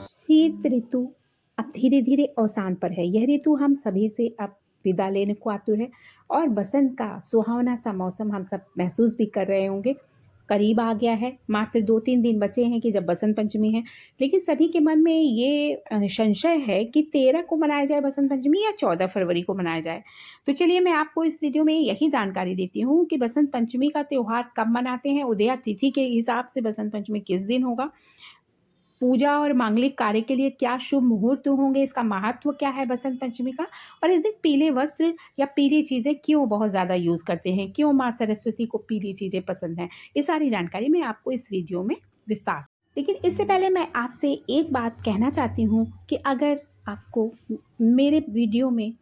शीत ऋतु अब धीरे-धीरे अवसान पर है। यह ऋतु हम सभी से अब विदा लेने को आतुर है और बसंत का सुहावना-सा मौसम हम सब महसूस भी कर रहे होंगे। करीब आ गया है, मात्र 2-3 दिन बचे हैं कि जब बसंत पंचमी है। लेकिन सभी के मन में ये संशय है कि 13 को मनाया जाए बसंत पंचमी या 14 फरवरी को मनाया जाए। तो चलिए मैं आपको इस वीडियो में यही जानकारी देती हूँ कि बसंत पंचमी का त्योहार कब मनाते हैं, उदया तिथि के हिसाब से बसंत पंचमी किस दिन होगा, पूजा और मांगलिक कार्य के लिए क्या शुभ मुहूर्त होंगे, इसका महत्व क्या है बसंत पंचमी का, और इस दिन पीले वस्त्र या पीली चीज़ें क्यों बहुत ज़्यादा यूज़ करते हैं, क्यों माँ सरस्वती को पीली चीज़ें पसंद हैं। ये सारी जानकारी मैं आपको इस वीडियो में विस्तार से। लेकिन इससे पहले मैं आपसे एक बात कहना चाहती हूँ कि अगर आपको मेरे वीडियो में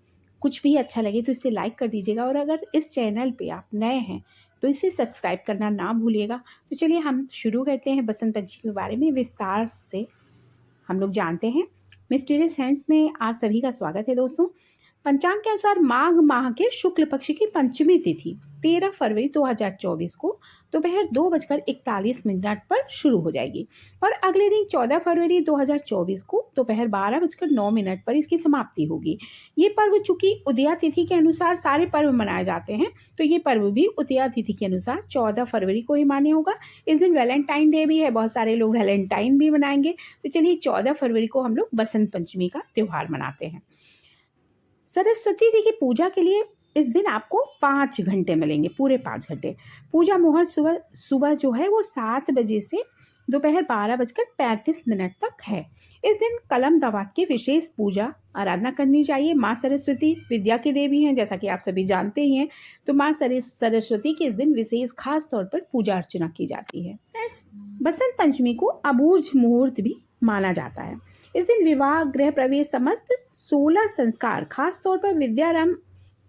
कुछ भी अच्छा लगे तो इसे लाइक कर दीजिएगा, और अगर इस चैनल पे आप नए हैं तो इसे सब्सक्राइब करना ना भूलिएगा। तो चलिए हम शुरू करते हैं बसंत पंचमी के बारे में विस्तार से हम लोग जानते हैं। मिस्टीरियस हैंड्स में आप सभी का स्वागत है दोस्तों। पंचांग के अनुसार माघ माह के शुक्ल पक्ष की पंचमी तिथि 13 फरवरी 2024 को दोपहर 2:41 पर शुरू हो जाएगी और अगले दिन 14 फरवरी 2024 को दोपहर 12:09 पर इसकी समाप्ति होगी। ये पर्व चूंकि उदया तिथि के अनुसार सारे पर्व मनाए जाते हैं, तो ये पर्व भी उदया तिथि के अनुसार 14 फरवरी को ही मान्य होगा। इस दिन वैलेंटाइन डे भी है, बहुत सारे लोग वैलेंटाइन भी मनाएंगे। तो चलिए 14 फरवरी को हम लोग बसंत पंचमी का त्योहार मनाते हैं। सरस्वती जी की पूजा के लिए इस दिन आपको 5 घंटे मिलेंगे, पूरे 5 घंटे। पूजा मुहूर्त सुबह सुबह जो है वो 7 बजे से दोपहर 12:35 तक है। इस दिन कलम दवात की विशेष पूजा आराधना करनी चाहिए। माँ सरस्वती विद्या की देवी हैं, जैसा कि आप सभी जानते ही हैं। तो माँ सरस्वती की इस दिन विशेष खास तौर पर पूजा अर्चना की जाती है। बसंत पंचमी को अबूझ मुहूर्त भी माना जाता है। इस दिन विवाह, गृह प्रवेश, समस्त 16 संस्कार, खास तौर पर विद्यारंभ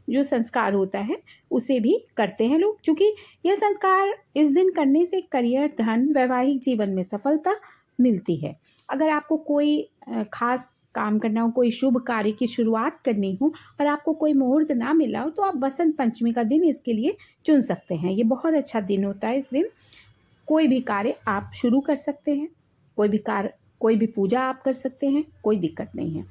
जो संस्कार होता है उसे भी करते हैं लोग, क्योंकि यह संस्कार इस दिन करने से करियर, धन, वैवाहिक जीवन में सफलता मिलती है। अगर आपको कोई खास काम करना हो, कोई शुभ कार्य की शुरुआत करनी हो और आपको कोई मुहूर्त ना मिला हो, तो आप बसंत पंचमी का दिन इसके लिए चुन सकते हैं। ये बहुत अच्छा दिन होता है। इस दिन कोई भी कार्य आप शुरू कर सकते हैं, कोई भी पूजा आप कर सकते हैं, कोई दिक्कत नहीं है।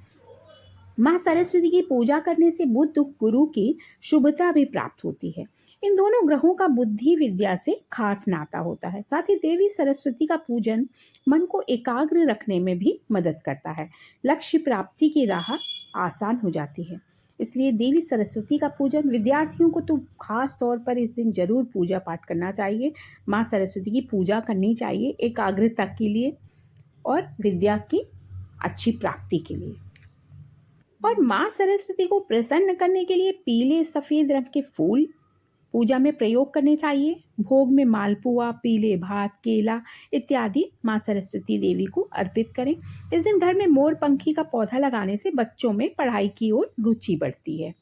माँ सरस्वती की पूजा करने से बुद्ध गुरु की शुभता भी प्राप्त होती है। इन दोनों ग्रहों का बुद्धि विद्या से खास नाता होता है। साथ ही देवी सरस्वती का पूजन मन को एकाग्र रखने में भी मदद करता है। लक्ष्य प्राप्ति की राह आसान हो जाती है। इसलिए देवी सरस्वती का पूजन विद्यार्थियों को तो खास तौर पर इस दिन जरूर पूजा पाठ करना चाहिए। माँ सरस्वती की पूजा करनी चाहिए एकाग्रता के लिए और विद्या की अच्छी प्राप्ति के लिए। और माँ सरस्वती को प्रसन्न करने के लिए पीले सफ़ेद रंग के फूल पूजा में प्रयोग करने चाहिए। भोग में मालपुआ, पीले भात, केला इत्यादि माँ सरस्वती देवी को अर्पित करें। इस दिन घर में मोर पंखी का पौधा लगाने से बच्चों में पढ़ाई की ओर रुचि बढ़ती है।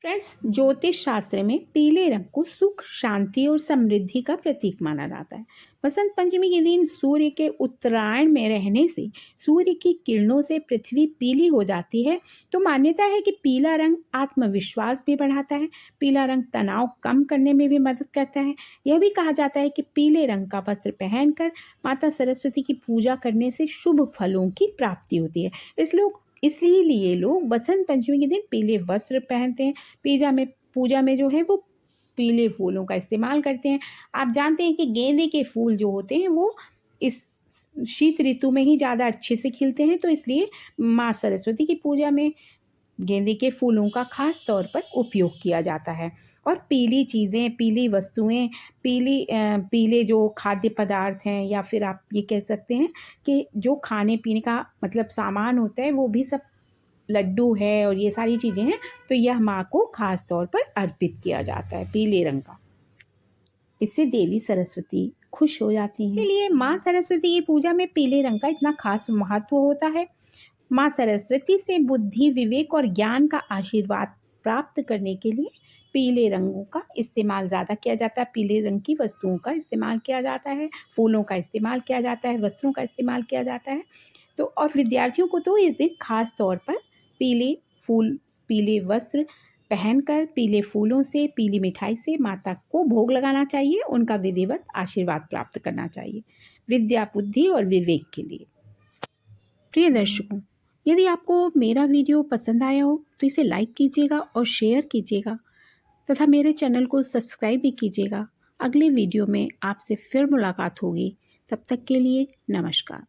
फ्रेंड्स, ज्योतिष शास्त्र में पीले रंग को सुख, शांति और समृद्धि का प्रतीक माना जाता है। बसंत पंचमी के दिन सूर्य के उत्तरायण में रहने से सूर्य की किरणों से पृथ्वी पीली हो जाती है। तो मान्यता है कि पीला रंग आत्मविश्वास भी बढ़ाता है। पीला रंग तनाव कम करने में भी मदद करता है। यह भी कहा जाता है कि पीले रंग का वस्त्र पहनकर माता सरस्वती की पूजा करने से शुभ फलों की प्राप्ति होती है। इसलिए लोग बसंत पंचमी के दिन पीले वस्त्र पहनते हैं। पूजा में जो है वो पीले फूलों का इस्तेमाल करते हैं। आप जानते हैं कि गेंदे के फूल जो होते हैं वो इस शीत ऋतु में ही ज़्यादा अच्छे से खिलते हैं। तो इसलिए माँ सरस्वती की पूजा में गेंदे के फूलों का खास तौर पर उपयोग किया जाता है। और पीली चीज़ें, पीली वस्तुएं, पीले जो खाद्य पदार्थ हैं, या फिर आप ये कह सकते हैं कि जो खाने पीने का मतलब सामान होता है, वो भी सब लड्डू है और ये सारी चीज़ें हैं। तो यह माँ को खास तौर पर अर्पित किया जाता है पीले रंग का। इससे देवी सरस्वती खुश हो जाती हैं। इसलिए माँ सरस्वती की पूजा में पीले रंग का इतना खास महत्व होता है। माँ सरस्वती से बुद्धि, विवेक और ज्ञान का आशीर्वाद प्राप्त करने के लिए पीले रंगों का इस्तेमाल ज़्यादा किया जाता है। पीले रंग की वस्तुओं का इस्तेमाल किया जाता है, फूलों का इस्तेमाल किया जाता है, वस्त्रों का इस्तेमाल किया जाता है। तो और विद्यार्थियों को तो इस दिन खास तौर पर पीले वस्त्र पहनकर पीले फूलों से, पीली मिठाई से माता को भोग लगाना चाहिए। उनका विधिवत आशीर्वाद प्राप्त करना चाहिए विद्या, बुद्धि और विवेक के लिए। प्रिय दर्शकों, यदि आपको मेरा वीडियो पसंद आया हो तो इसे लाइक कीजिएगा और शेयर कीजिएगा तथा मेरे चैनल को सब्सक्राइब भी कीजिएगा। अगले वीडियो में आपसे फिर मुलाकात होगी। तब तक के लिए नमस्कार।